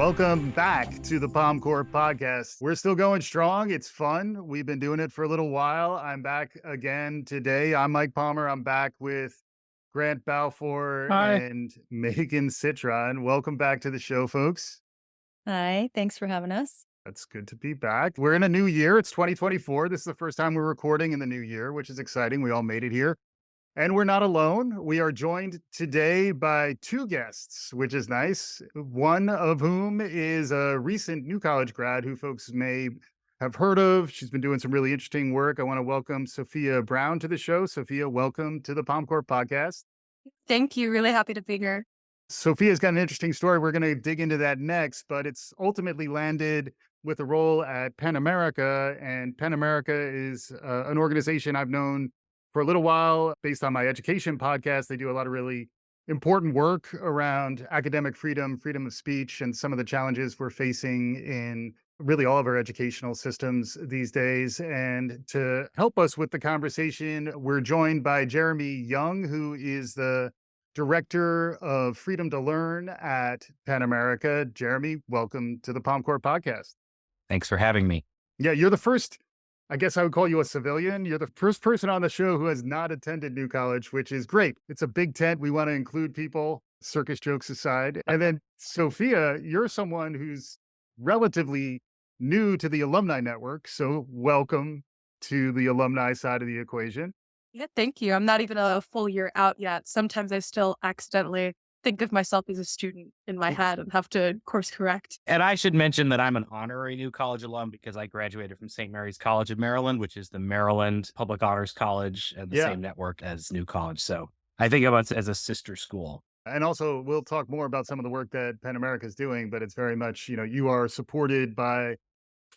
Welcome back to the Palm Corp podcast. We're still going strong. It's fun. We've been doing it for a little while. I'm back again today. I'm Mike Palmer. I'm back with Grant Balfour Hi. and Megan Citron. Welcome back to the show, folks. Hi, thanks for having us. That's good to be back. We're in a new year. It's 2024. This is the first time we're recording in the new year, which is exciting. We all made it here. And we're not alone. We are joined today by two guests, which is nice. One of whom is a recent New College grad who folks may have heard of. She's been doing some really interesting work. I want to welcome Sophia Brown to the show. Sophia, welcome to the Palm Corp podcast. Thank you. Really happy to be here. Sophia's got an interesting story. We're going to dig into that next, but it's ultimately landed with a role at Pen America. And Pen America is an organization I've known for a little while based on my education podcast. They do a lot of really important work around academic freedom, freedom of speech, and some of the challenges we're facing in really all of our educational systems these days. And to help us with the conversation, we're joined by Jeremy Young, who is the Director of Freedom to Learn at Pen America. Jeremy, welcome to the Palm Corp podcast. Thanks for having me. Yeah, you're the first, I guess I would call you a civilian. You're the first person on the show who has not attended New College, which is great. It's a big tent. We want to include people, circus jokes aside. And then Sophia, you're someone who's relatively new to the alumni network. So welcome to the alumni side of the equation. Yeah, thank you. I'm not even a full year out yet. Sometimes I still accidentally think of myself as a student in my head and have to course correct. And I should mention that I'm an honorary New College alum because I graduated from St. Mary's College of Maryland, which is the Maryland Public Honors College and the Yeah. same network as New College. So I think of us as a sister school. And also, we'll talk more about some of the work that Pen America is doing, but it's very much, you are supported by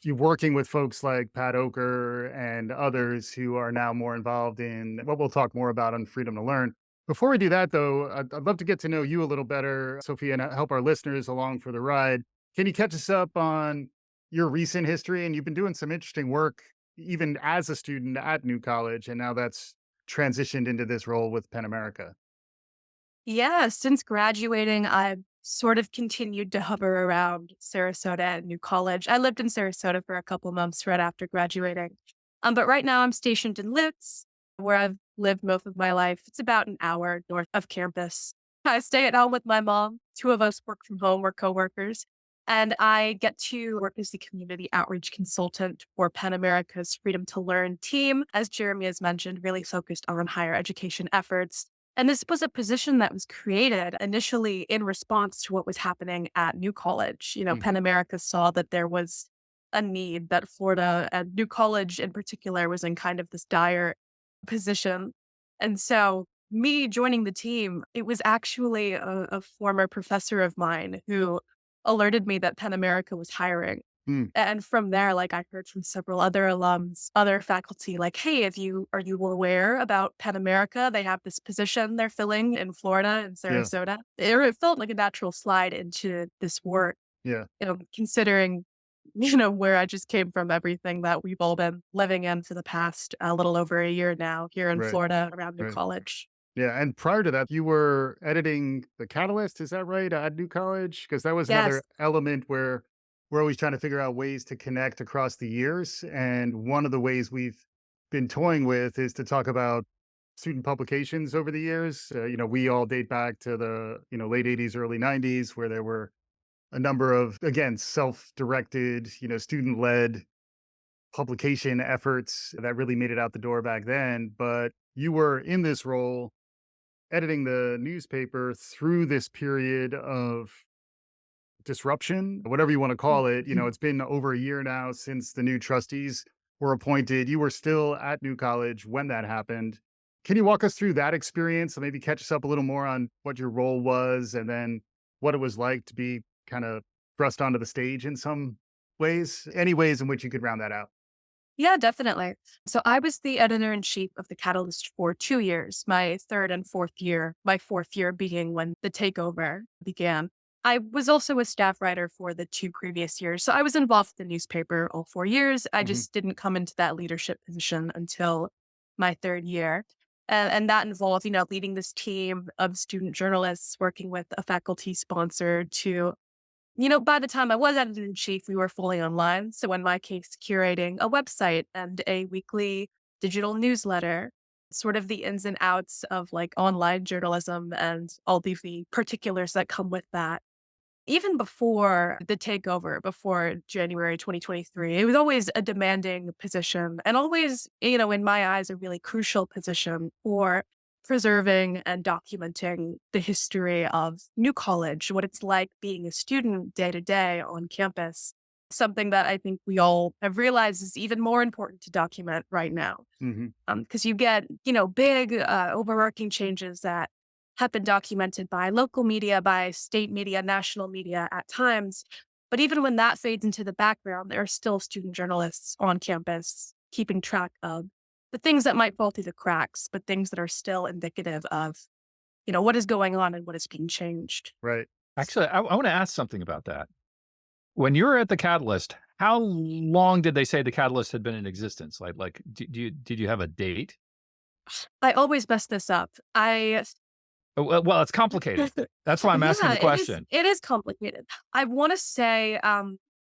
you working with folks like Pat Oker and others who are now more involved in what we'll talk more about on Freedom to Learn. Before we do that, though, I'd love to get to know you a little better, Sophia, and help our listeners along for the ride. Can you catch us up on your recent history? And you've been doing some interesting work, even as a student at New College, and now that's transitioned into this role with Pen America. Yeah, since graduating, I've sort of continued to hover around Sarasota and New College. I lived in Sarasota for a couple months right after graduating. But right now I'm stationed in Lutz, where I've lived most of my life. It's about an hour north of campus. I stay at home with my mom. Two of us work from home. We're coworkers. And I get to work as the community outreach consultant for Pen America's Freedom to Learn team, as Jeremy has mentioned, really focused on higher education efforts. And this was a position that was created initially in response to what was happening at New College. Pen America saw that there was a need that Florida and New College in particular was in kind of this dire position. And so me joining the team, it was actually a former professor of mine who alerted me that Pen America was hiring. Mm. And from there, like I heard from several other alums, other faculty, like, hey, are you aware about Pen America? They have this position they're filling in Florida and Yeah. Sarasota. It felt like a natural slide into this work, Yeah. considering, where I just came from, everything that we've all been living in for the past a little over a year now here in Right. Florida around New Right. College. Yeah, and prior to that, you were editing The Catalyst, is that right, at New College? Because that was Yes. another element where we're always trying to figure out ways to connect across the years, and one of the ways we've been toying with is to talk about student publications over the years. We all date back to the, late '80s, early '90s, where there were a number of, again, self-directed, student-led publication efforts that really made it out the door back then, but you were in this role editing the newspaper through this period of disruption, whatever you want to call it. It's been over a year now since the new trustees were appointed. You were still at New College when that happened. Can you walk us through that experience and maybe catch us up a little more on what your role was and then what it was like to be kind of thrust onto the stage in some ways? Any ways in which you could round that out? Yeah, definitely. So I was the editor in chief of the Catalyst for 2 years, my third and fourth year, my fourth year being when the takeover began. I was also a staff writer for the 2 previous years. So I was involved with the newspaper all 4 years. I Hmm. just didn't come into that leadership position until my third year. And that involved, leading this team of student journalists, working with a faculty sponsor to by the time I was editor in chief, we were fully online. So in my case, curating a website and a weekly digital newsletter, sort of the ins and outs of like online journalism and all the particulars that come with that. Even before the takeover, before January 2023, it was always a demanding position and always, in my eyes, a really crucial position for preserving and documenting the history of New College, what it's like being a student day to day on campus. Something that I think we all have realized is even more important to document right now. Hmm. Because you get, big overarching changes that have been documented by local media, by state media, national media at times. But even when that fades into the background, there are still student journalists on campus keeping track of the things that might fall through the cracks, but things that are still indicative of, what is going on and what is being changed. Right. Actually, I want to ask something about that. When you were at the Catalyst, how long did they say the Catalyst had been in existence? Did you have a date? I always mess this up. Well, it's complicated. That's why I'm asking the Yeah, question. it is complicated. I want to say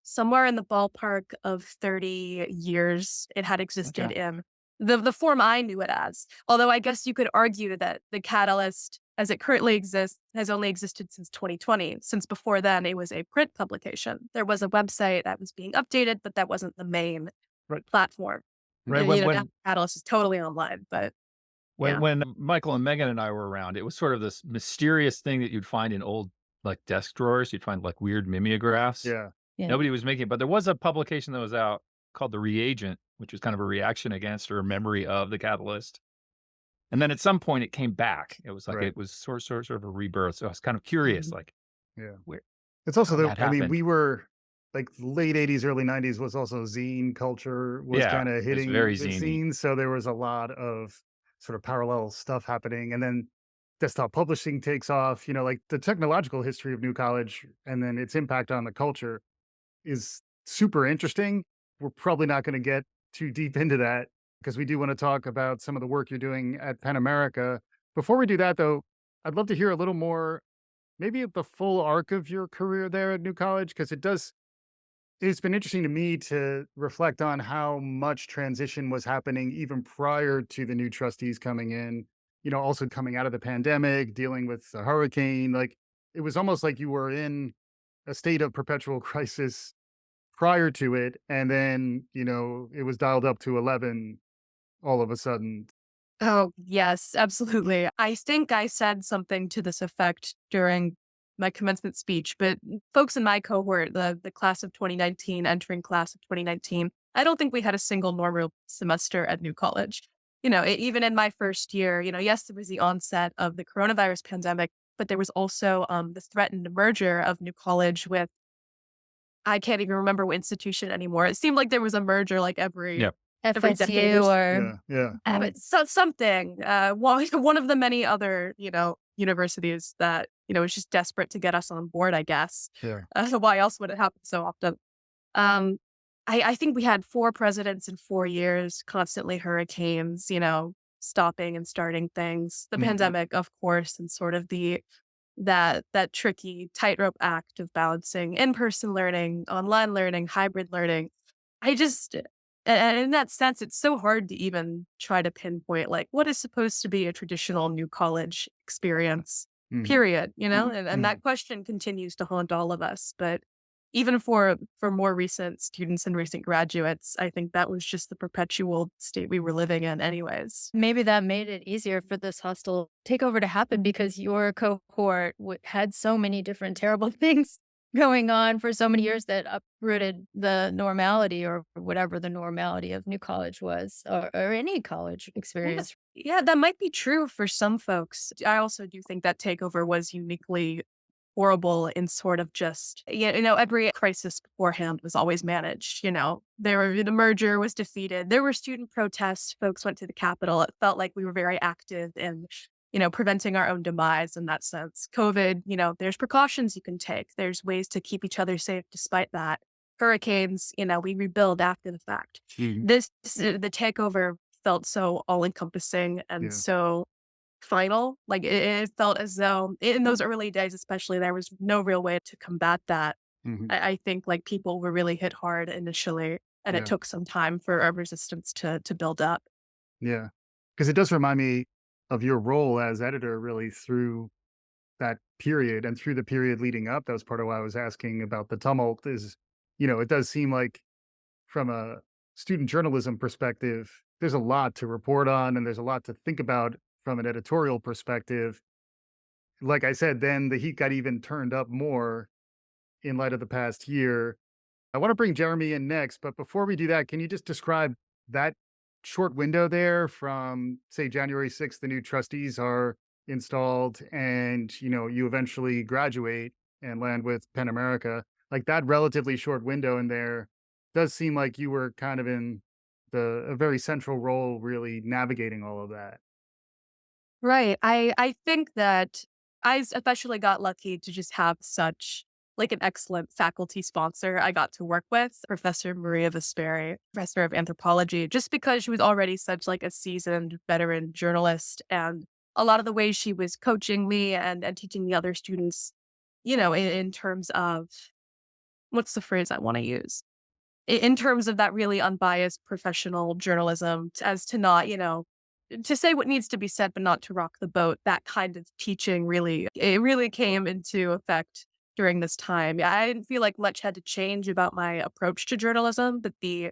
somewhere in the ballpark of 30 years it had existed Okay. in the form I knew it as. Although I guess you could argue that the Catalyst, as it currently exists, has only existed since 2020, since before then it was a print publication. There was a website that was being updated, but that wasn't the main Right. platform. Right. Now Catalyst is totally online, but yeah. When Michael and Megan and I were around, it was sort of this mysterious thing that you'd find in old like desk drawers. You'd find like weird mimeographs. Yeah. Yeah. Nobody was making it, but there was a publication that was out called The Reagent, which was kind of a reaction against or a memory of the Catalyst. And then at some point it came back. It was like Right. it was sort of a rebirth. So I was kind of curious, Mhm. like Yeah. where It's also how that happened. we were like late 80s, early 90s was also zine culture was Yeah, kind it of was hitting very the zany. scene. So there was a lot of sort of parallel stuff happening. And then desktop publishing takes off, like the technological history of New College and then its impact on the culture is super interesting. We're probably not going to get too deep into that because we do want to talk about some of the work you're doing at Penn America. Before we do that, though, I'd love to hear a little more, maybe of the full arc of your career there at New College, because it's been interesting to me to reflect on how much transition was happening even prior to the new trustees coming in, also coming out of the pandemic, dealing with the hurricane. Like it was almost like you were in a state of perpetual crisis prior to it. And then, it was dialed up to 11 all of a sudden. Oh, yes, absolutely. I think I said something to this effect during my commencement speech, but folks in my cohort, the class of 2019, entering class of 2019, I don't think we had a single normal semester at New College. Even in my first year, yes, there was the onset of the coronavirus pandemic, but there was also the threatened merger of New College with, I can't even remember what institution anymore. It seemed like there was a merger like every decade FSU or or Yeah. but something, one of the many other, universities that, was just desperate to get us on board, I guess. Yeah. Why else would it happen so often? Um, I think we had 4 presidents in 4 years, constantly hurricanes, stopping and starting things. The Mhm. pandemic, of course, and sort of that tricky tightrope act of balancing in-person learning, online learning, hybrid learning. I just and in that sense, it's so hard to even try to pinpoint like what is supposed to be a traditional New College experience, Mhm. period, Mhm. and that question continues to haunt all of us. But even for more recent students and recent graduates, I think that was just the perpetual state we were living in anyways. maybe that made it easier for this hostile takeover to happen because your cohort had so many different terrible things going on for so many years that uprooted the normality or whatever the normality of New College was or any college experience. Yeah, that might be true for some folks. I also do think that takeover was uniquely horrible in sort of just, every crisis beforehand was always managed. The merger was defeated. There were student protests. Folks went to the Capitol. It felt like we were very active in, preventing our own demise in that sense. COVID, there's precautions you can take. There's ways to keep each other safe despite that. Hurricanes, we rebuild after the fact. Mhm. The takeover felt so all encompassing and Yeah. so final. Like it felt as though in those early days, especially, there was no real way to combat that. Hmm. I think like people were really hit hard initially, and it Yeah. took some time for a resistance to build up. Yeah. Because it does remind me of your role as editor really through that period and through the period leading up. That was part of why I was asking about the tumult is, it does seem like from a student journalism perspective, there's a lot to report on and there's a lot to think about from an editorial perspective. Like I said, then the heat got even turned up more in light of the past year. I want to bring Jeremy in next, but before we do that, can you just describe that short window there from, say, January 6th, the new trustees are installed and, you eventually graduate and land with Penn America. Like that relatively short window in there does seem like you were kind of in a very central role, really navigating all of that. Right. I think that especially got lucky to just have such like an excellent faculty sponsor I got to work with, Professor Maria Vesperi, professor of anthropology, just because she was already such like a seasoned veteran journalist, and a lot of the ways she was coaching me and teaching the other students, in terms of what's the phrase I want to use? In terms of that really unbiased professional journalism, as to not, to say what needs to be said, but not to rock the boat. That kind of teaching it really came into effect during this time. Yeah, I didn't feel like much had to change about my approach to journalism, but the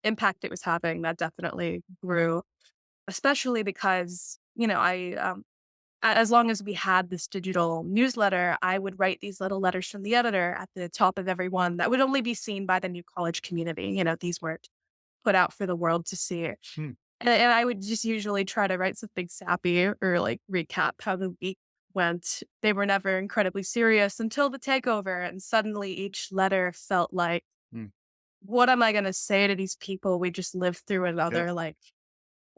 impact it was having, that definitely grew, especially because, as long as we had this digital newsletter, I would write these little letters from the editor at the top of every one that would only be seen by the new college community. These weren't put out for the world to see. Hmm. And I would just usually try to write something sappy or like recap how the week went. They were never incredibly serious until the takeover. And suddenly each letter felt like, Hmm. what am I going to say to these people? We just lived through Yeah. another, like,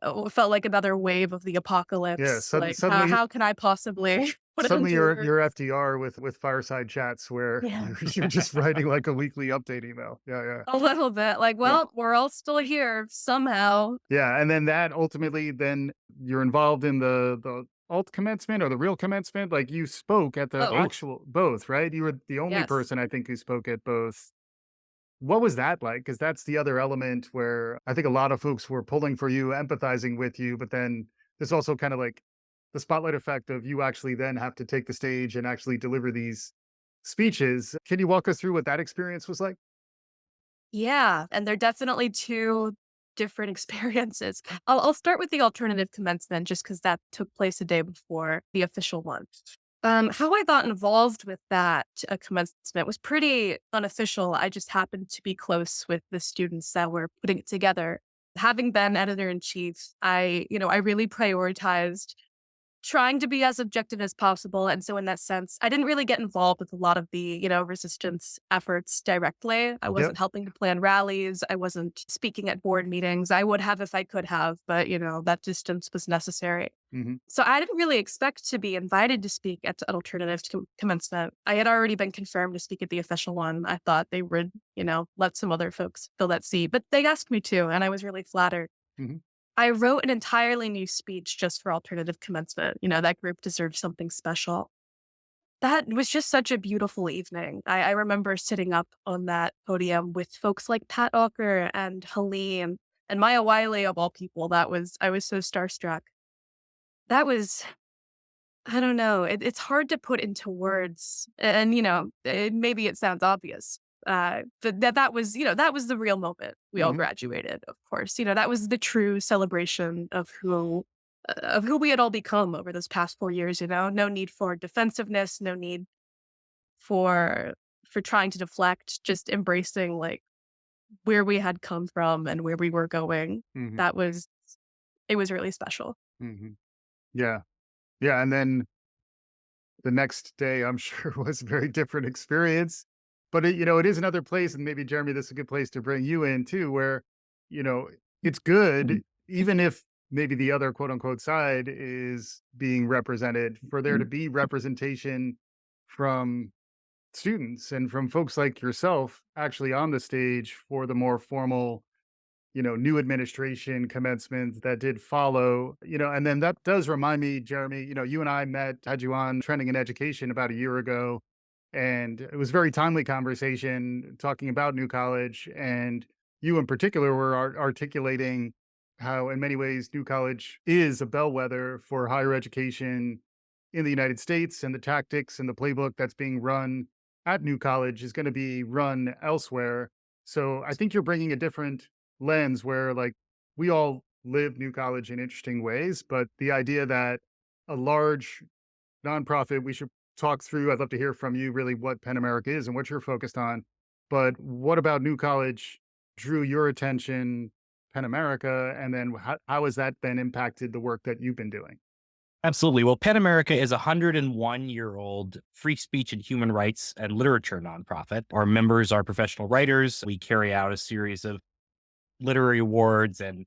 it felt like another wave of the Yeah. apocalypse. Like, Suddenly, how can I possibly put it suddenly into you're words? FDR with fireside chats where Yeah. you're just writing like a weekly update email. Yeah. Yeah. A little bit. Like, Yeah. well, we're all still here somehow. Yeah, and then that ultimately then you're involved in the alt commencement or the real commencement, like, you spoke at the Both. actual both, right? You were the only Yes. person I think who spoke at both. What was that like? Because that's the other element where I think a lot of folks were pulling for you, empathizing with you, but then there's also kind of like the spotlight effect of you actually then have to take the stage and actually deliver these speeches. Can you walk us through what that experience was like? Yeah, and they're definitely two different experiences. I'll start with the alternative commencement just because that took place a day before the official one. How I got involved with that commencement was pretty unofficial. I just happened to be close with the students that were putting it together. Having been editor in chief, I really prioritized trying to be as objective as possible. And so in that sense, I didn't really get involved with a lot of the, resistance efforts directly. I Yep. wasn't helping to plan rallies. I wasn't speaking at board meetings. I would have if I could have, but that distance was necessary. Hmm. So I didn't really expect to be invited to speak at an alternative commencement. I had already been confirmed to speak at the official one. I thought they would, let some other folks fill that seat, but they asked me to, and I was really flattered. Hmm. I wrote an entirely new speech just for alternative commencement. That group deserved something special. That was just such a beautiful evening. I remember sitting up on that podium with folks like Pat Ocker and Helene and Maya Wiley of all people. I was so starstruck. That was, I don't know, it's hard to put into words. And, maybe it sounds obvious. That was, that was the real moment we all Hmm. graduated, of course. That was the true celebration of who we had all become over those past 4 years. No need for defensiveness, no need for trying to deflect, just embracing like where we had come from and where we were going. Hmm. That was it was really special. Hmm. Yeah. Yeah. And then the next day, I'm sure, was a very different experience. But it is another place, and maybe Jeremy, this is a good place to bring you in too, where you know it's good, even if maybe the other quote unquote side is being represented, for there to be representation from students and from folks like yourself actually on the stage for the more formal new administration commencement that did follow, and then that does remind me, Jeremy, you and I had you on Trending in Education about a year ago. And it was a very timely conversation talking about New College. And you in particular were articulating how, in many ways, New College is a bellwether for higher education in the United States, and the tactics and the playbook that's being run at New College is going to be run elsewhere. So I think you're bringing a different lens where, like, we all live New College in interesting ways, but the idea that a large nonprofit, we should talk through. I'd love to hear from you really what Penn America is and what you're focused on. But what about New College drew your attention, Penn America, and then how has that then impacted the work that you've been doing? Absolutely. Well, PEN America is a 101-year-old free speech and human rights and literature nonprofit. Our members are professional writers. We carry out a series of literary awards and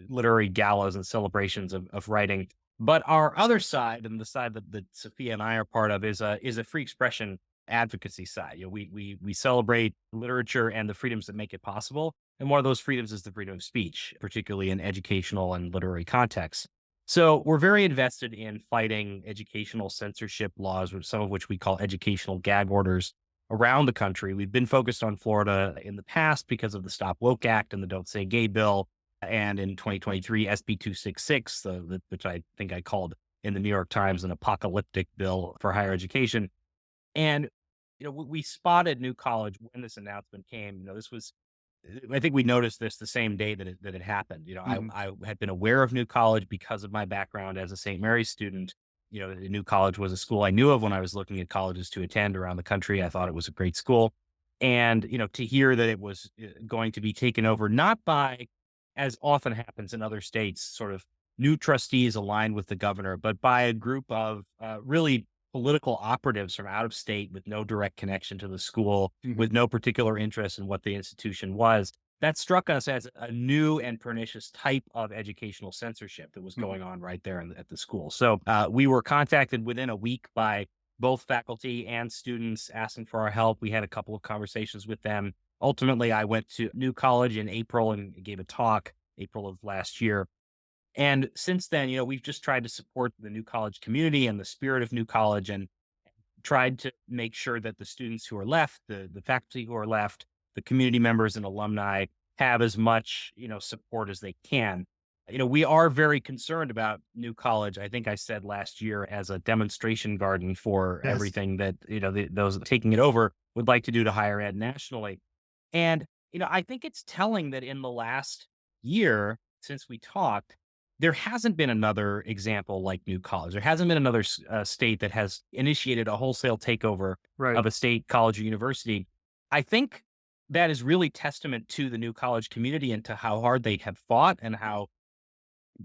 literary galas and celebrations of writing. But our other side, and the side that Sophia and I are part of, is a free expression advocacy side. We celebrate literature and the freedoms that make it possible. And one of those freedoms is the freedom of speech, particularly in educational and literary contexts. So we're very invested in fighting educational censorship laws, some of which we call educational gag orders, around the country. We've been focused on Florida in the past because of the Stop Woke Act and the Don't Say Gay bill. And in 2023, SB 266, which I think I called in the New York Times an apocalyptic bill for higher education. And, we spotted New College when this announcement came. I think we noticed this the same day that it happened. Mhm. I had been aware of New College because of my background as a St. Mary's student. The New College was a school I knew of when I was looking at colleges to attend around the country. I thought it was a great school. And, to hear that it was going to be taken over, not by, as often happens in other states, sort of new trustees aligned with the governor, but by a group of really political operatives from out of state with no direct connection to the school, Mhm. with no particular interest in what the institution was. That struck us as a new and pernicious type of educational censorship that was Mhm. going on right there at the school. So we were contacted within a week by both faculty and students asking for our help. We had a couple of conversations with them. Ultimately, I went to New College in April and gave a talk, April of last year. And since then, we've just tried to support the New College community and the spirit of New College, and tried to make sure that the students who are left, the faculty who are left, the community members and alumni have as much, support as they can. We are very concerned about New College. I think I said last year, as a demonstration garden for Yes. everything that, those taking it over would like to do to higher ed nationally. And, I think it's telling that in the last year since we talked, there hasn't been another example like New College. There hasn't been another state that has initiated a wholesale takeover Right. of a state college or university. I think that is really testament to the New College community and to how hard they have fought and how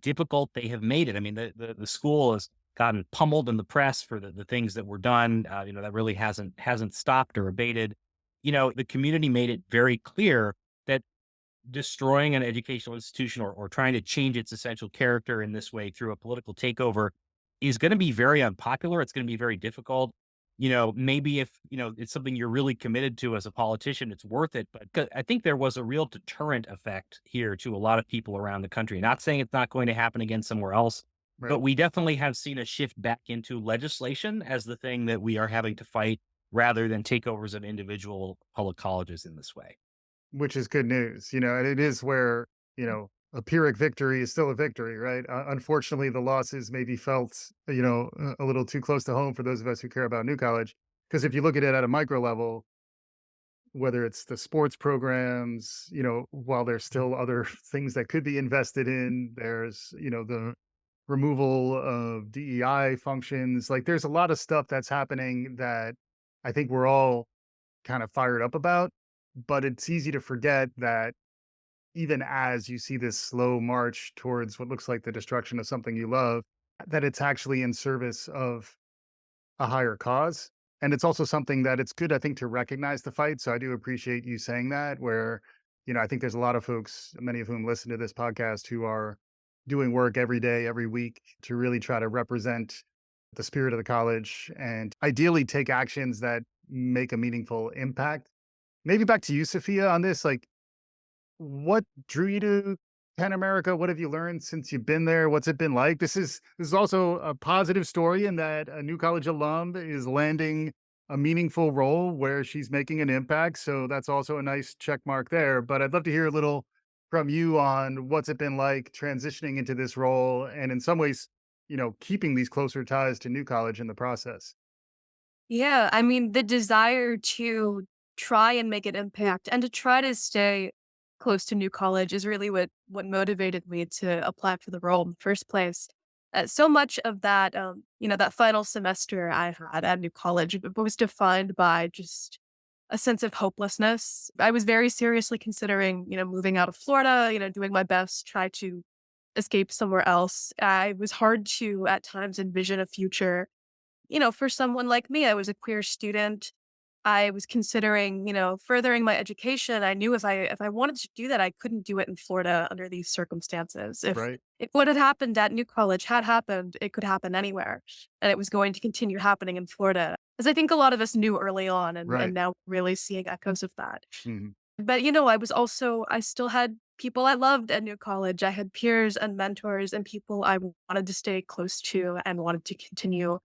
difficult they have made it. I mean, the school has gotten pummeled in the press for the things that were done. That really hasn't stopped or abated. The community made it very clear that destroying an educational institution, or trying to change its essential character in this way through a political takeover, is going to be very unpopular. It's going to be very difficult. Maybe if, it's something you're really committed to as a politician, it's worth it. But I think there was a real deterrent effect here to a lot of people around the country. Not saying it's not going to happen again somewhere else, Right. but we definitely have seen a shift back into legislation as the thing that we are having to fight, rather than takeovers of individual public colleges in this way. Which is good news, and it is where, a Pyrrhic victory is still a victory, right? Unfortunately, the losses may be felt, a little too close to home for those of us who care about New College. Because if you look at it at a micro level, whether it's the sports programs, while there's still other things that could be invested in, there's, the removal of DEI functions. Like, there's a lot of stuff that's happening that I think we're all kind of fired up about. But it's easy to forget that even as you see this slow march towards what looks like the destruction of something you love, that it's actually in service of a higher cause. And it's also something that it's good, I think, to recognize the fight. So I do appreciate you saying that, where, I think there's a lot of folks, many of whom listen to this podcast, who are doing work every day, every week to really try to represent the spirit of the college and ideally take actions that make a meaningful impact. Maybe back to you, Sophia, on this. Like, what drew you to Penn America? What have you learned since you've been there? What's it been like? This is also a positive story in that a New College alum is landing a meaningful role where she's making an impact. So that's also a nice check mark there. But I'd love to hear a little from you on what's it been like transitioning into this role and in some ways, keeping these closer ties to New College in the process. Yeah, I mean, the desire to try and make an impact and to try to stay close to New College is really what motivated me to apply for the role in the first place. So much of that, that final semester I had at New College was defined by just a sense of hopelessness. I was very seriously considering, moving out of Florida, doing my best, try to escape somewhere else. I was hard to at times envision a future for someone like me. I was a queer student. I was considering, furthering my education. I knew if I wanted to do that, I couldn't do it in Florida under these circumstances. Right. If what had happened at New College had happened, it could happen anywhere. And it was going to continue happening in Florida. As I think a lot of us knew early on and Right. now really seeing echoes of that. Mhm. But, I still had people I loved at New College. I had peers and mentors and people I wanted to stay close to and wanted to continue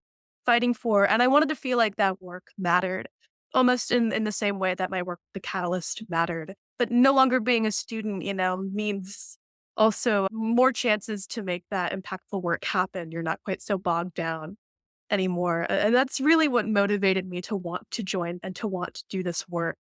fighting for. And I wanted to feel like that work mattered, almost in the same way that my work, the Catalyst, mattered. But no longer being a student, means also more chances to make that impactful work happen. You're not quite so bogged down anymore. And that's really what motivated me to want to join and to want to do this work.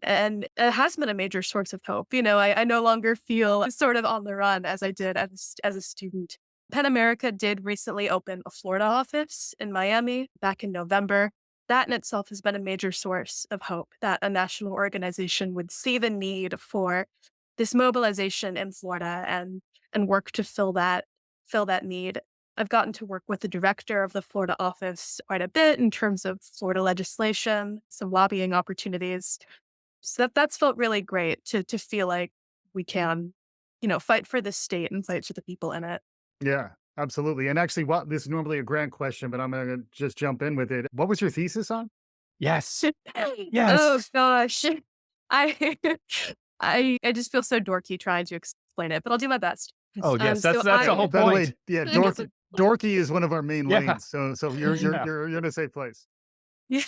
And it has been a major source of hope. I no longer feel sort of on the run as I did as a student. Penn America did recently open a Florida office in Miami back in November. That in itself has been a major source of hope that a national organization would see the need for this mobilization in Florida and work to fill that need. I've gotten to work with the director of the Florida office quite a bit in terms of Florida legislation, some lobbying opportunities. So that's felt really great to feel like we can, fight for the state and fight for the people in it. Yeah, absolutely. And actually, what this is normally a grant question, but I'm going to just jump in with it. What was your thesis on? Yes. Oh Yes. gosh. I I just feel so dorky trying to explain it, but I'll do my best. Oh, yes. So That's the whole By the point. way, yeah, dorky is one of our main Yeah. lanes. So you're you're Yeah. you're in a safe place. Yeah.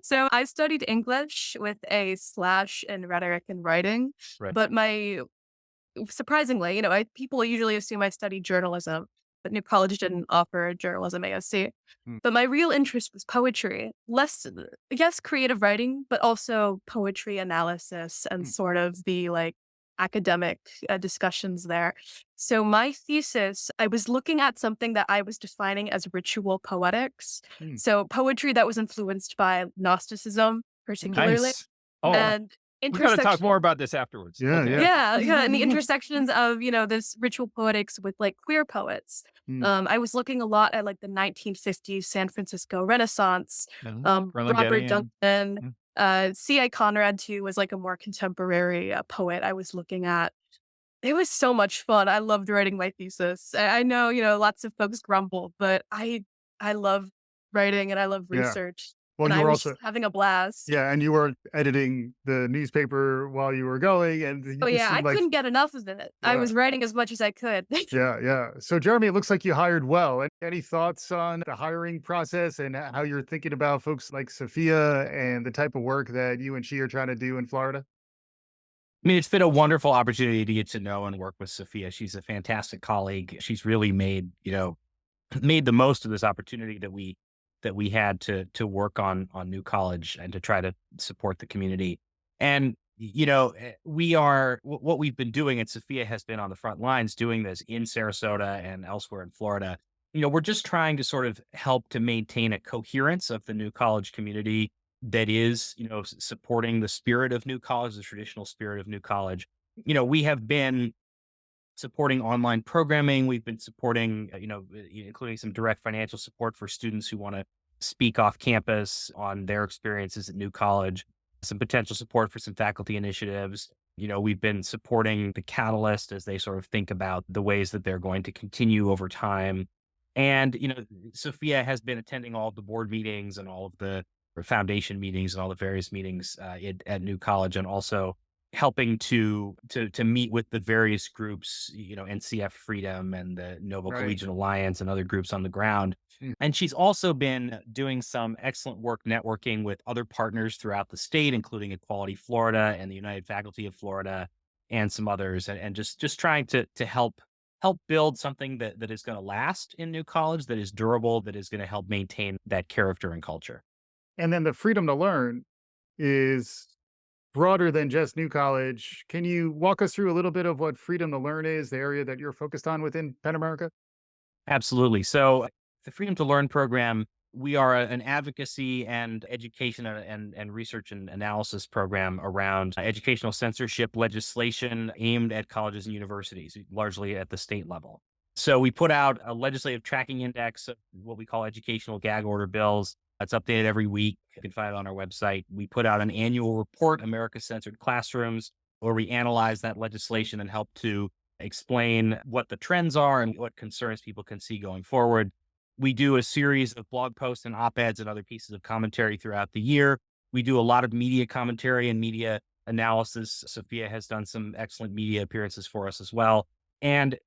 So I studied English with a slash in rhetoric and writing, Right. but surprisingly, people usually assume I studied journalism, but New College didn't offer a journalism ASC. Mm, But my real interest was poetry, less, yes, creative writing, but also poetry analysis and mm, sort of the academic discussions there. So my thesis, I was looking at something that I was defining as ritual poetics. mm, So poetry that was influenced by Gnosticism, mm. particularly, Nice. Oh, and we got to talk intersection. more about this afterwards. Yeah, Okay. yeah. Yeah, yeah, and the intersections of, this ritual poetics with queer poets. Mm, I was looking a lot at the 1950s San Francisco Renaissance, Robert Berlingerian. Duncan, Yeah. C.A. Conrad too was a more contemporary poet I was looking at. It was so much fun. I loved writing my thesis. I know, lots of folks grumble, but I love writing and I love yeah. research, Well, and you I were was also, just having a blast. yeah, and you were editing the newspaper while you were going, and Oh it yeah, I seemed like, couldn't get enough of it. I yeah, was writing as much as I could. yeah, yeah. So, Jeremy, it looks like you hired well. Any thoughts on the hiring process and how you're thinking about folks like Sophia and the type of work that you and she are trying to do in Florida? I mean, it's been a wonderful opportunity to get to know and work with Sophia. She's a fantastic colleague. She's really made the most of this opportunity that we had to work on New College and to try to support the community. And what we've been doing, and Sophia has been on the front lines doing this in Sarasota and elsewhere in Florida. We're just trying to sort of help to maintain a coherence of the New College community that is, supporting the spirit of New College, the traditional spirit of New College. We have been supporting online programming. We've been supporting, including some direct financial support for students who want to speak off campus on their experiences at New College, some potential support for some faculty initiatives. We've been supporting the Catalyst as they sort of think about the ways that they're going to continue over time. And, Sophia has been attending all of the board meetings and all of the foundation meetings and all the various meetings at New College, and also helping to meet with the various groups, NCF Freedom and the Noble Right. Collegiate Alliance and other groups on the ground. Mm. And she's also been doing some excellent work networking with other partners throughout the state, including Equality Florida and the United Faculty of Florida and some others, and just trying to help build something that is going to last in New College, that is durable, that is going to help maintain that character and culture. And then the freedom to learn is broader than just New College. Can you walk us through a little bit of what freedom to learn is, the area that you're focused on within Penn America? Absolutely. So the Freedom to Learn program, we are an advocacy and education and research and analysis program around educational censorship legislation aimed at colleges and universities, largely at the state level. So we put out a legislative tracking index of what we call educational gag order bills. It's updated every week. You can find it on our website. We put out an annual report, America Censored Classrooms, where we analyze that legislation and help to explain what the trends are and what concerns people can see going forward. We do a series of blog posts and op-eds and other pieces of commentary throughout the year. We do a lot of media commentary and media analysis. Sophia has done some excellent media appearances for us as well. And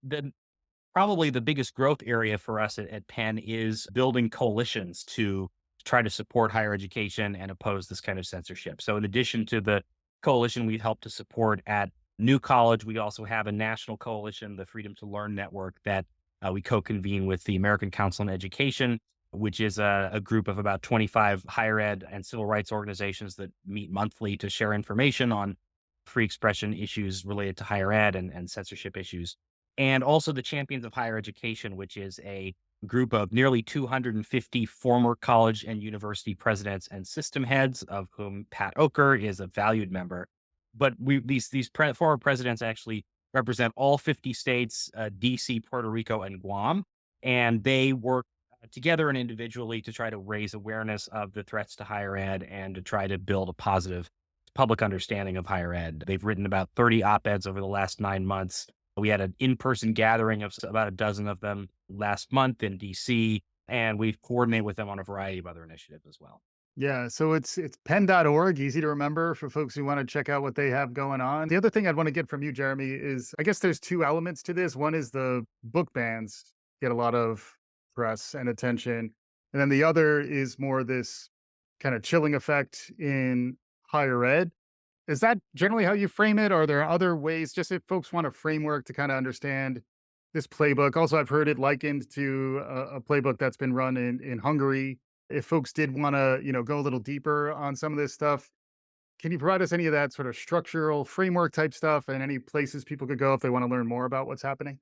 probably the biggest growth area for us at Penn is building coalitions to try to support higher education and oppose this kind of censorship. So in addition to the coalition we help to support at New College, we also have a national coalition, the Freedom to Learn Network, that we co-convene with the American Council on Education, which is a group of about 25 higher ed and civil rights organizations that meet monthly to share information on free expression issues related to higher ed and censorship issues. And also the Champions of Higher Education, which is a group of nearly 250 former college and university presidents and system heads, of whom Pat Oker is a valued member. But these former presidents actually represent all 50 states, DC, Puerto Rico, and Guam, and they work together and individually to try to raise awareness of the threats to higher ed and to try to build a positive public understanding of higher ed. They've written about 30 op-eds over the last 9 months. We had an in-person gathering of about a dozen of them last month in DC, and we've coordinated with them on a variety of other initiatives as well. Yeah, so it's penn.org, easy to remember for folks who want to check out what they have going on. The other thing I'd want to get from you, Jeremy, is I guess there's two elements to this. One is the book bans get a lot of press and attention. And then the other is more this kind of chilling effect in higher ed. Is that generally how you frame it? Or are there other ways, just if folks want a framework to kind of understand this playbook? Also, I've heard it likened to a playbook that's been run in Hungary. If folks did want to, go a little deeper on some of this stuff, can you provide us any of that sort of structural framework type stuff and any places people could go if they want to learn more about what's happening?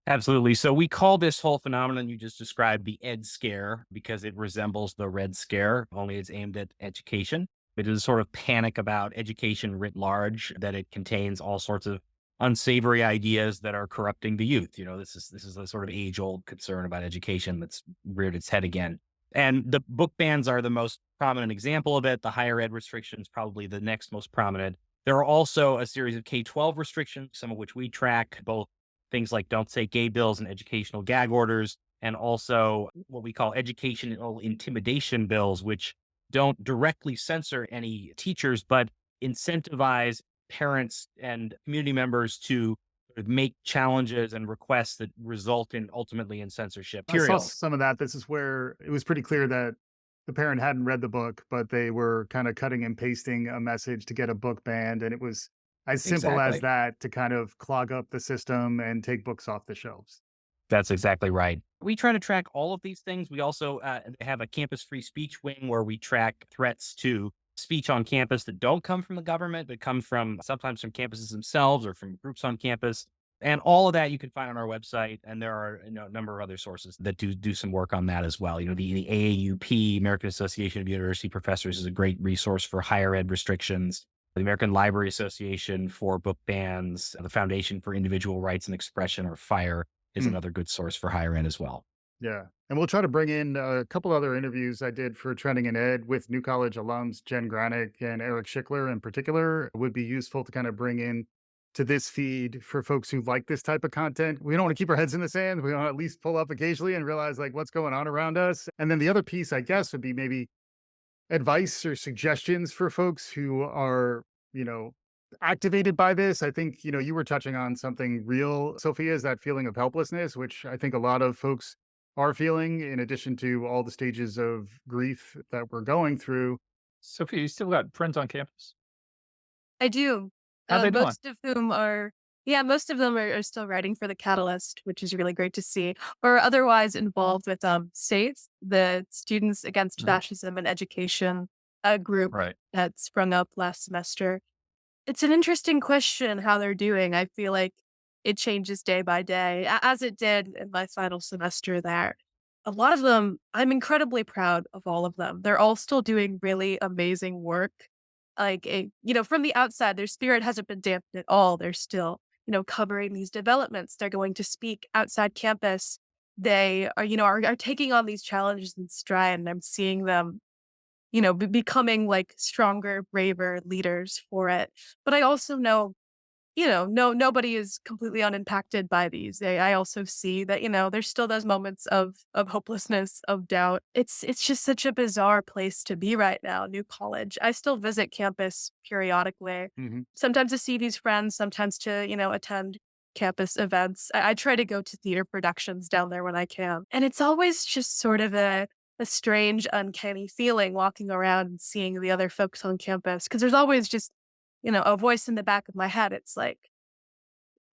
Absolutely. So we call this whole phenomenon you just described the Ed Scare because it resembles the Red Scare, only it's aimed at education. It is a sort of panic about education writ large, that it contains all sorts of unsavory ideas that are corrupting the youth. This is a sort of age-old concern about education that's reared its head again. And the book bans are the most prominent example of it. The higher ed restrictions, probably the next most prominent. There are also a series of K-12 restrictions, some of which we track, both things like don't say gay bills and educational gag orders, and also what we call educational intimidation bills, which don't directly censor any teachers, but incentivize parents and community members to sort of make challenges and requests that result in ultimately in censorship. I saw Material. some of that. This is where it was pretty clear that the parent hadn't read the book, but they were kind of cutting and pasting a message to get a book banned. And it was as simple as Exactly. that to kind of clog up the system and take books off the shelves. That's exactly right. We try to track all of these things. We also have a campus free speech wing where we track threats to speech on campus that don't come from the government, but come from sometimes from campuses themselves or from groups on campus. And all of that you can find on our website. And there are a number of other sources that do some work on that as well. The AAUP, American Association of University Professors, is a great resource for higher ed restrictions. The American Library Association for book bans, the Foundation for Individual Rights and Expression, or FIRE, is Hmm. another good source for higher ed as well. Yeah. And we'll try to bring in a couple other interviews I did for Trending in Ed with New College alums, Jen Granick and Eric Schickler in particular. It would be useful to kind of bring in to this feed for folks who like this type of content. We don't want to keep our heads in the sand. We want to at least pull up occasionally and realize like what's going on around us. And then the other piece, I guess, would be maybe advice or suggestions for folks who are, activated by this. I think, you were touching on something real, Sophia, is that feeling of helplessness, which I think a lot of folks are feeling in addition to all the stages of grief that we're going through. Sophia, you still got friends on campus? I do. How they doing? Most of whom are, yeah, most of them are still writing for the Catalyst, which is really great to see, or otherwise involved with SAFE, the Students Against Mhm. Fascism in Education, a group Right. that sprung up last semester. It's an interesting question how they're doing. I feel like it changes day by day, as it did in my final semester there. A lot of them, I'm incredibly proud of all of them. They're all still doing really amazing work. From the outside, their spirit hasn't been dampened at all. They're still, covering these developments. They're going to speak outside campus. They are taking on these challenges in stride, and I'm seeing them becoming like stronger, braver leaders for it. But I also know, no, nobody is completely unimpacted by these. I also see that, there's still those moments of hopelessness, of doubt. It's just such a bizarre place to be right now, New College. I still visit campus periodically, Mhm. sometimes to see these friends, sometimes to, attend campus events. I try to go to theater productions down there when I can. And it's always just sort of a strange, uncanny feeling walking around and seeing the other folks on campus. Cause there's always just, a voice in the back of my head. It's like,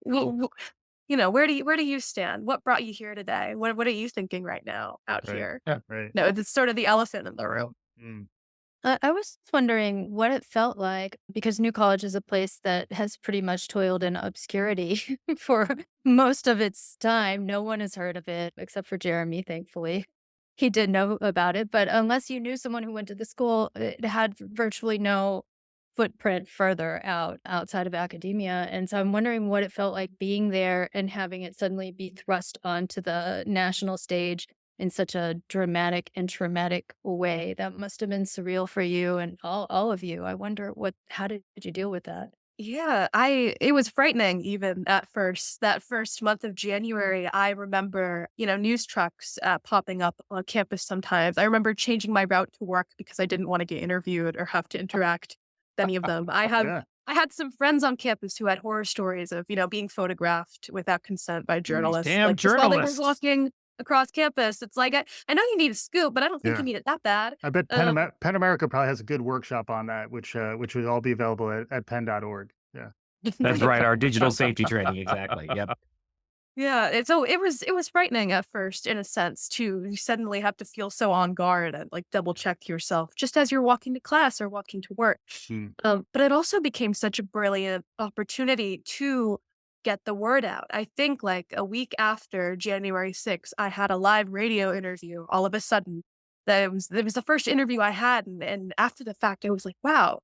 w- where do you stand? What brought you here today? What are you thinking right now out Right. here? Yeah. Right. No, it's sort of the elephant in the room. Mm. I was wondering what it felt like because New College is a place that has pretty much toiled in obscurity for most of its time. No one has heard of it except for Jeremy, thankfully. He did know about it, but unless you knew someone who went to the school, it had virtually no footprint further outside of academia. And so I'm wondering what it felt like being there and having it suddenly be thrust onto the national stage in such a dramatic and traumatic way. That must have been surreal for you and all of you. I wonder how did you deal with that? Yeah, it was frightening even at first. That first month of January, I remember, news trucks popping up on campus sometimes. I remember changing my route to work because I didn't want to get interviewed or have to interact with any of them. Yeah. I had some friends on campus who had horror stories of, being photographed without consent by These journalists, damn like just while they were journalists. walking across campus. It's like I know you need a scoop, but I don't think Yeah. you need it that bad. I bet Um, Penn America probably has a good workshop on that, which would all be available at penn.org. Yeah. That's right. Our digital safety training. Exactly. Yep. Yeah, so it was frightening at first in a sense too. You suddenly have to feel so on guard and like double check yourself just as you're walking to class or walking to work. Mm. But it also became such a brilliant opportunity to get the word out. I think like a week after January 6th, I had a live radio interview all of a sudden. That it was the first interview I had, and after the fact, I was like, wow,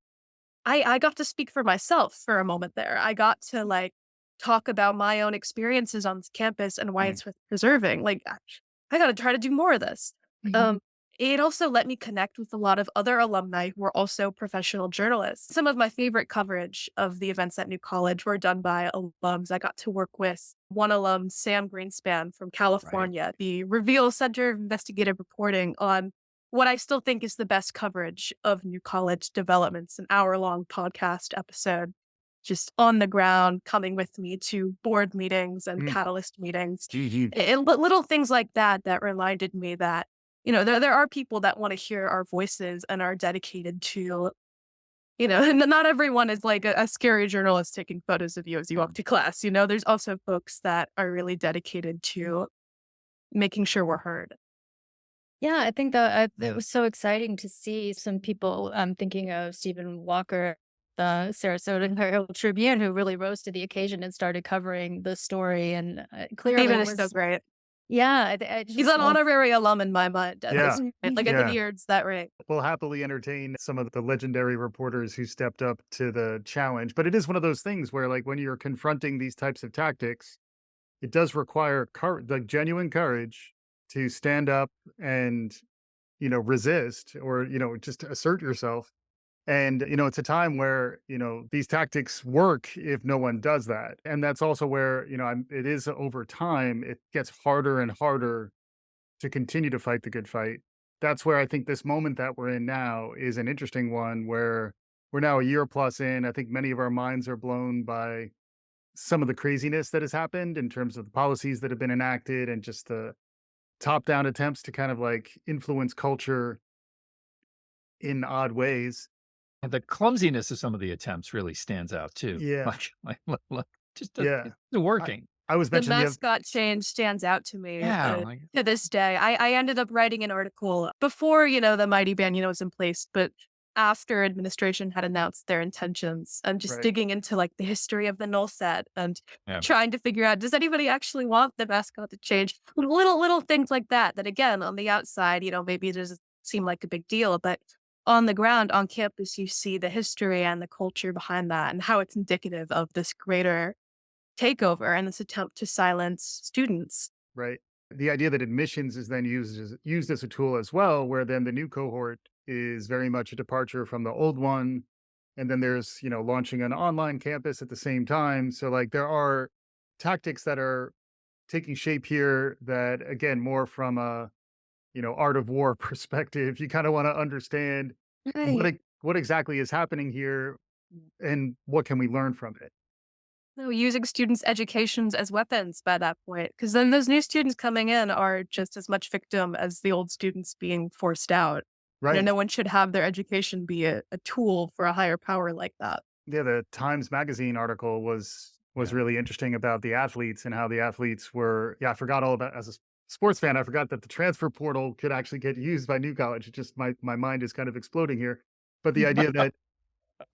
I got to speak for myself for a moment there. I got to like talk about my own experiences on this campus and why Mm. it's worth preserving. Like I got to try to do more of this. Mhm. It also let me connect with a lot of other alumni who are also professional journalists. Some of my favorite coverage of the events at New College were done by alums. I got to work with one alum, Sam Greenspan from Right. California, the Reveal Center of Investigative Reporting on what I still think is the best coverage of New College developments, an hour-long podcast episode, just on the ground, coming with me to board meetings and Mm. catalyst meetings. Mhm. Little things like that that reminded me that, there are people that want to hear our voices and are dedicated to, not everyone is like a scary journalist taking photos of you as you walk to class. There's also folks that are really dedicated to making sure we're heard. Yeah, I think that it was so exciting to see some people. I'm thinking of Stephen Walker, the Sarasota Herald Tribune, who really rose to the occasion and started covering the story. And clearly, Steven it is so was great. yeah. I He's just an love. honorary alum in my mind at Yeah. this point. Like, I think Yeah. he earns that right. We'll happily entertain some of the legendary reporters who stepped up to the challenge. But it is one of those things where, like, when you're confronting these types of tactics, it does require like genuine courage to stand up and, resist or, just assert yourself. And, it's a time where, these tactics work if no one does that. And that's also where, it is over time, it gets harder and harder to continue to fight the good fight. That's where I think this moment that we're in now is an interesting one where we're now a year plus in. I think many of our minds are blown by some of the craziness that has happened in terms of the policies that have been enacted and just the top down attempts to kind of like influence culture in odd ways. And the clumsiness of some of the attempts really stands out too. Yeah. Like just Yeah. it's I, working. I was The mentioning the mascot change stands out to me Yeah, like to this day. I ended up writing an article before, the mighty ban, was in place, but after administration had announced their intentions and just right. digging into like the history of the null set and yeah. trying to figure out, does anybody actually want the mascot to change? Little things like that again, on the outside, maybe it doesn't seem like a big deal, but on the ground, on campus, you see the history and the culture behind that and how it's indicative of this greater takeover and this attempt to silence students. Right. The idea that admissions is then used as a tool as well, where then the new cohort is very much a departure from the old one. And then there's, launching an online campus at the same time. So like there are tactics that are taking shape here that again, more from a, art of war perspective, you kind of want to understand Right. what exactly is happening here and what can we learn from it. No, using students' educations as weapons by that point, because then those new students coming in are just as much victim as the old students being forced out. Right. No one should have their education be a tool for a higher power like that. Yeah, the Times Magazine article was Yeah. really interesting about the athletes and how the athletes were. Yeah, I forgot all about as a sports fan. I forgot that the transfer portal could actually get used by new college. It just my mind is kind of exploding here. But the idea that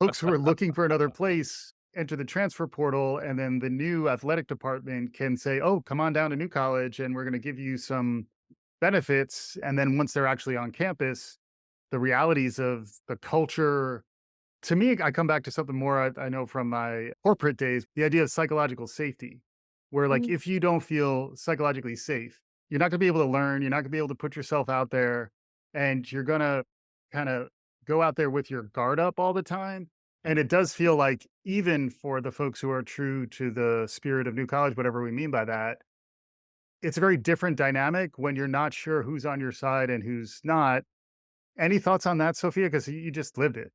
folks who are looking for another place enter the transfer portal, and then the new athletic department can say, "Oh, come on down to new college, and we're going to give you some benefits." And then once they're actually on campus, the realities of the culture to me, I come back to something more I know from my corporate days, the idea of psychological safety, where like Mhm. if you don't feel psychologically safe, you're not going to be able to learn, you're not going to be able to put yourself out there, and you're going to kind of go out there with your guard up all the time. And it does feel like even for the folks who are true to the spirit of new college, whatever we mean by that, it's a very different dynamic when you're not sure who's on your side and who's not. Any thoughts on that, Sophia? Because you just lived it.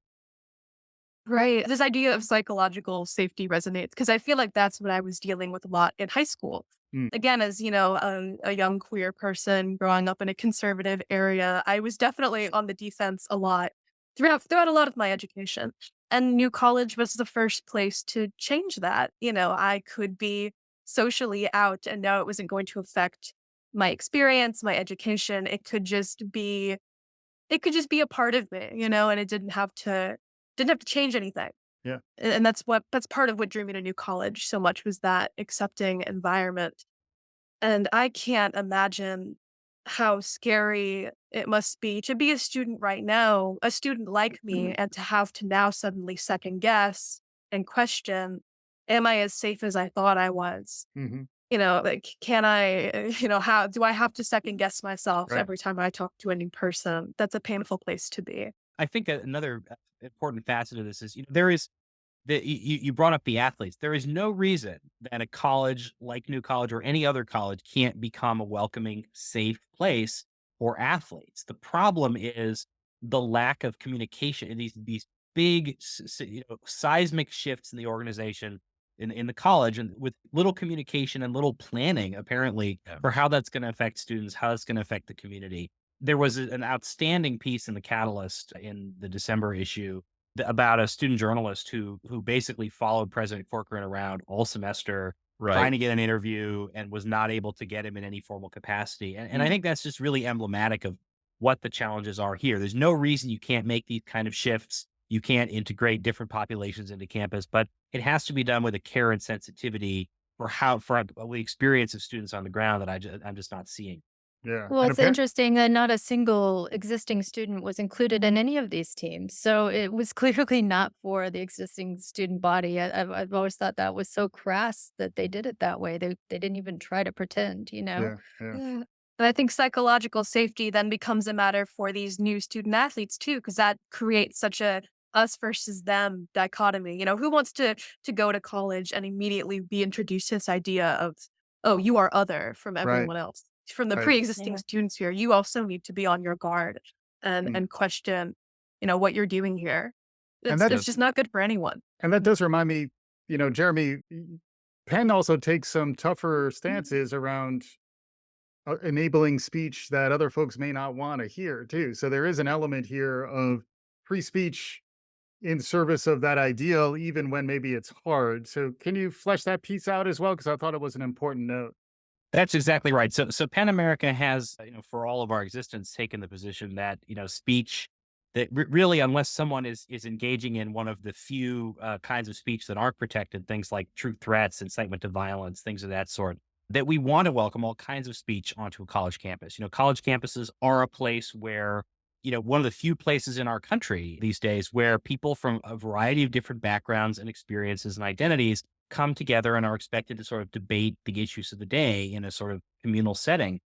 Right. This idea of psychological safety resonates because I feel like that's what I was dealing with a lot in high school. Mm, Again, as a young queer person growing up in a conservative area, I was definitely on the defense a lot throughout a lot of my education. And New College was the first place to change that. I could be socially out and know it wasn't going to affect my experience, my education. It could just be a part of me, and it didn't have to change anything. yeah. And that's part of what drew me to New College so much was that accepting environment. And I can't imagine how scary it must be to be a student right now, a student like me, and to have to now suddenly second guess and question, am I as safe as I thought I was? Hmm. Like, can I, how do I have to second guess myself Right. every time I talk to a new person? That's a painful place to be. I think another important facet of this is, there is you brought up the athletes. There is no reason that a college like New College or any other college can't become a welcoming, safe place for athletes. The problem is the lack of communication and these big, seismic shifts in the organization in the college, and with little communication and little planning, apparently, Yeah. for how that's going to affect students, how it's going to affect the community. There was an outstanding piece in the Catalyst in the December issue about a student journalist who basically followed President Corcoran around all semester, trying Right. to get an interview and was not able to get him in any formal capacity. And I think that's just really emblematic of what the challenges are here. There's no reason you can't make these kind of shifts. You can't integrate different populations into campus, but it has to be done with a care and sensitivity for the experience of students on the ground that I'm just not seeing. Yeah. Well, And it's interesting that not a single existing student was included in any of these teams. So it was clearly not for the existing student body. I've always thought that was so crass that they did it that way. They didn't even try to pretend, you know? yeah, yeah, Yeah. And I think psychological safety then becomes a matter for these new student athletes too, because that creates such a us versus them dichotomy. Who wants to go to college and immediately be introduced to this idea of, oh, you are other from right, everyone else, from the right. pre-existing Yeah. students here. You also need to be on your guard and Mm. and question, what you're doing here. And It's just not good for anyone. that does remind me, Jeremy, Penn also takes some tougher stances around enabling speech that other folks may not want to hear too. So there is an element here of free speech in service of that ideal, even when maybe it's hard. So can you flesh that piece out as well? Because I thought it was an important note. That's exactly right. So Pan America has, for all of our existence, taken the position that speech that really, unless someone is engaging in one of the few kinds of speech that aren't protected, things like true threats, incitement to violence, things of that sort, that we want to welcome all kinds of speech onto a college campus. College campuses are a place where one of the few places in our country these days where people from a variety of different backgrounds and experiences and identities come together and are expected to sort of debate the issues of the day in a sort of communal setting.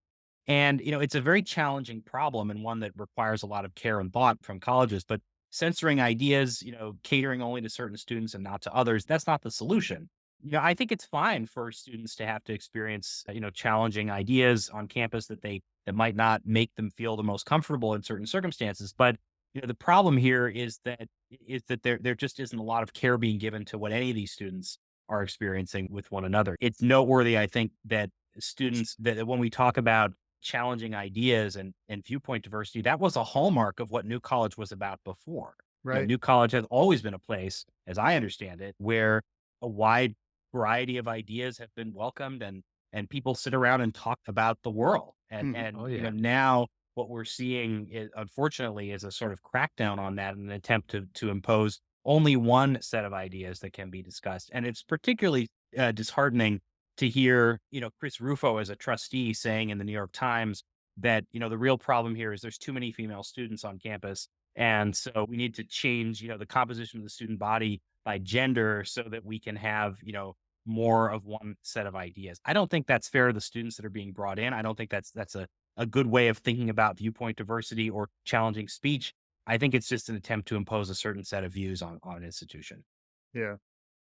And, it's a very challenging problem and one that requires a lot of care and thought from colleges. But censoring ideas, catering only to certain students and not to others, that's not the solution. I think it's fine for students to have to experience, challenging ideas on campus that might not make them feel the most comfortable in certain circumstances. But the problem here is that there just isn't a lot of care being given to what any of these students are experiencing with one another. It's noteworthy, I think, that students that when we talk about challenging ideas and viewpoint diversity, that was a hallmark of what New College was about before. Right. New College has always been a place, as I understand it, where a wide variety of ideas have been welcomed and people sit around and talk about the world. And Mhm. and Oh, you know yeah. now what we're seeing is, unfortunately, is a sort of crackdown on that, an attempt to impose only one set of ideas that can be discussed. And it's particularly disheartening to hear, Chris Rufo as a trustee saying in the New York Times that, the real problem here is there's too many female students on campus. And so we need to change, the composition of the student body by gender so that we can have, more of one set of ideas. I don't think that's fair to the students that are being brought in. I don't think that's a good way of thinking about viewpoint diversity or challenging speech. I think it's just an attempt to impose a certain set of views on an institution. Yeah.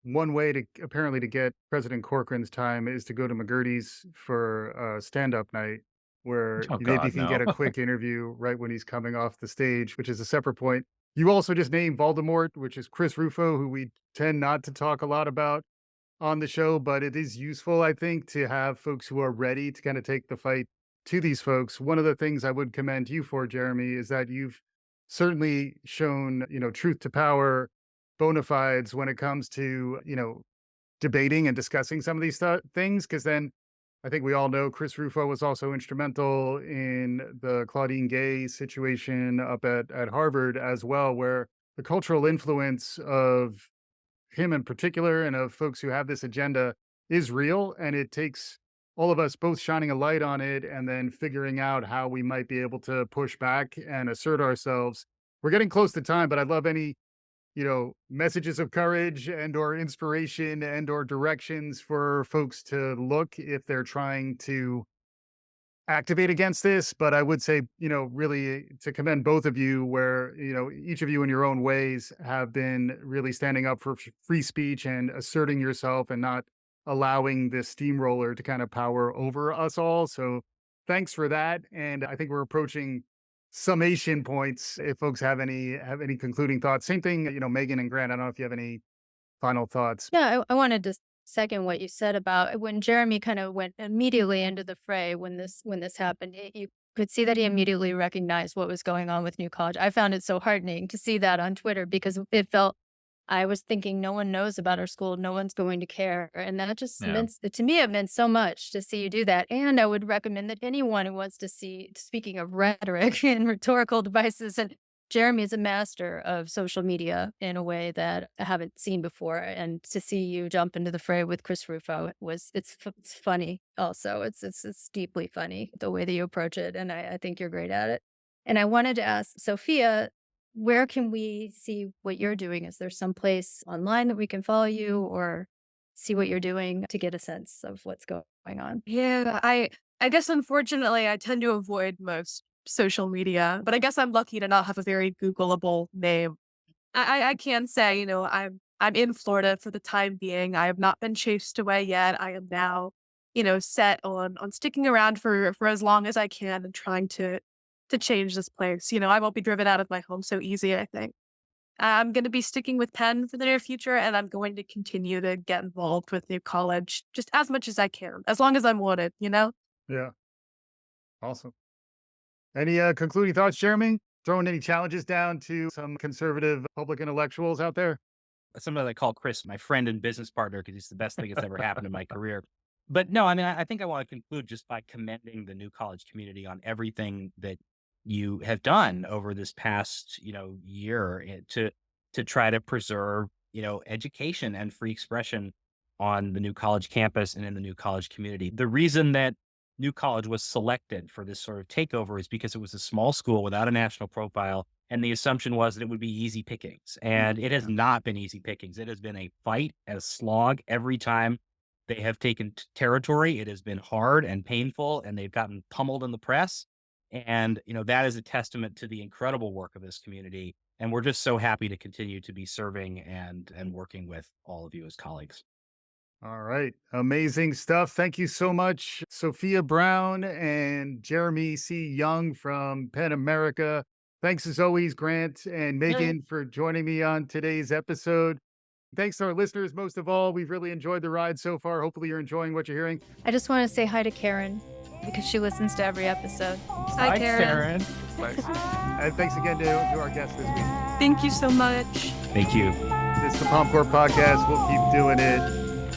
One way to apparently to get President Corcoran's time is to go to McGurty's for a stand-up night where Oh you maybe God, can no. get a quick interview right when he's coming off the stage, which is a separate point. You also just named Voldemort, which is Chris Rufo, who we tend not to talk a lot about on the show, but it is useful, I think, to have folks who are ready to kind of take the fight to these folks. One of the things I would commend you for, Jeremy, is that you've certainly shown, truth to power bona fides when it comes to, debating and discussing some of these things. Cause then I think we all know Chris Rufo was also instrumental in the Claudine Gay situation up at Harvard as well, where the cultural influence of him in particular and of folks who have this agenda is real. And it takes all of us both shining a light on it and then figuring out how we might be able to push back and assert ourselves. We're getting close to time, but I'd love any, messages of courage and or inspiration and or directions for folks to look if they're trying to activate against this. But I would say, really to commend both of you where, each of you in your own ways have been really standing up for free speech and asserting yourself and not allowing this steamroller to kind of power over us all. So thanks for that. And I think we're approaching summation points if folks have any concluding thoughts. Same thing, Megan and Grant. I don't know if you have any final thoughts. Yeah, I wanted to second what you said about when Jeremy kind of went immediately into the fray when this happened. You could see that he immediately recognized what was going on with New College. I found it so heartening to see that on Twitter because it felt I was thinking no one knows about our school, no one's going to care, and that just Yeah. meant to me it meant so much to see you do that. And I would recommend that anyone who wants to see, speaking of rhetoric and rhetorical devices, and Jeremy is a master of social media in a way that I haven't seen before. And to see you jump into the fray with Chris Rufo it's funny. Also, it's deeply funny the way that you approach it, and I think you're great at it. And I wanted to ask Sophia, where can we see what you're doing? Is there some place online that we can follow you or see what you're doing to get a sense of what's going on? Yeah, I guess unfortunately I tend to avoid most social media, but I guess I'm lucky to not have a very Googleable name. I can say, I'm in Florida for the time being. I have not been chased away yet. I am now, set on sticking around for as long as I can and trying to change this place. I won't be driven out of my home so easy, I think. I'm going to be sticking with Penn for the near future, and I'm going to continue to get involved with New College just as much as I can, as long as I'm wanted, you know? Yeah. Awesome. Any concluding thoughts, Jeremy? Throwing any challenges down to some conservative public intellectuals out there? Sometimes I call Chris my friend and business partner because he's the best thing that's ever happened in my career. But no, I mean, I think I want to conclude just by commending the New College community on everything that you have done over this past, year to try to preserve, education and free expression on the New College campus and in the New College community. The reason that New College was selected for this sort of takeover is because it was a small school without a national profile. And the assumption was that it would be easy pickings. And it has not been easy pickings. It has been a fight, a slog every time they have taken territory. It has been hard and painful, and they've gotten pummeled in the press. And, that is a testament to the incredible work of this community. And we're just so happy to continue to be serving and working with all of you as colleagues. All right. Amazing stuff. Thank you so much, Sophia Brown and Jeremy C. Young from Penn America. Thanks as always, Grant and Megan, for joining me on today's episode. Thanks to our listeners, most of all. We've really enjoyed the ride so far. Hopefully you're enjoying what you're hearing. I just want to say hi to Karen because she listens to every episode. Hi, Karen. And thanks again to our guests this week. Thank you so much. Thank you. This is the Palm Court Podcast. We'll keep doing it.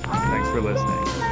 Thanks for listening.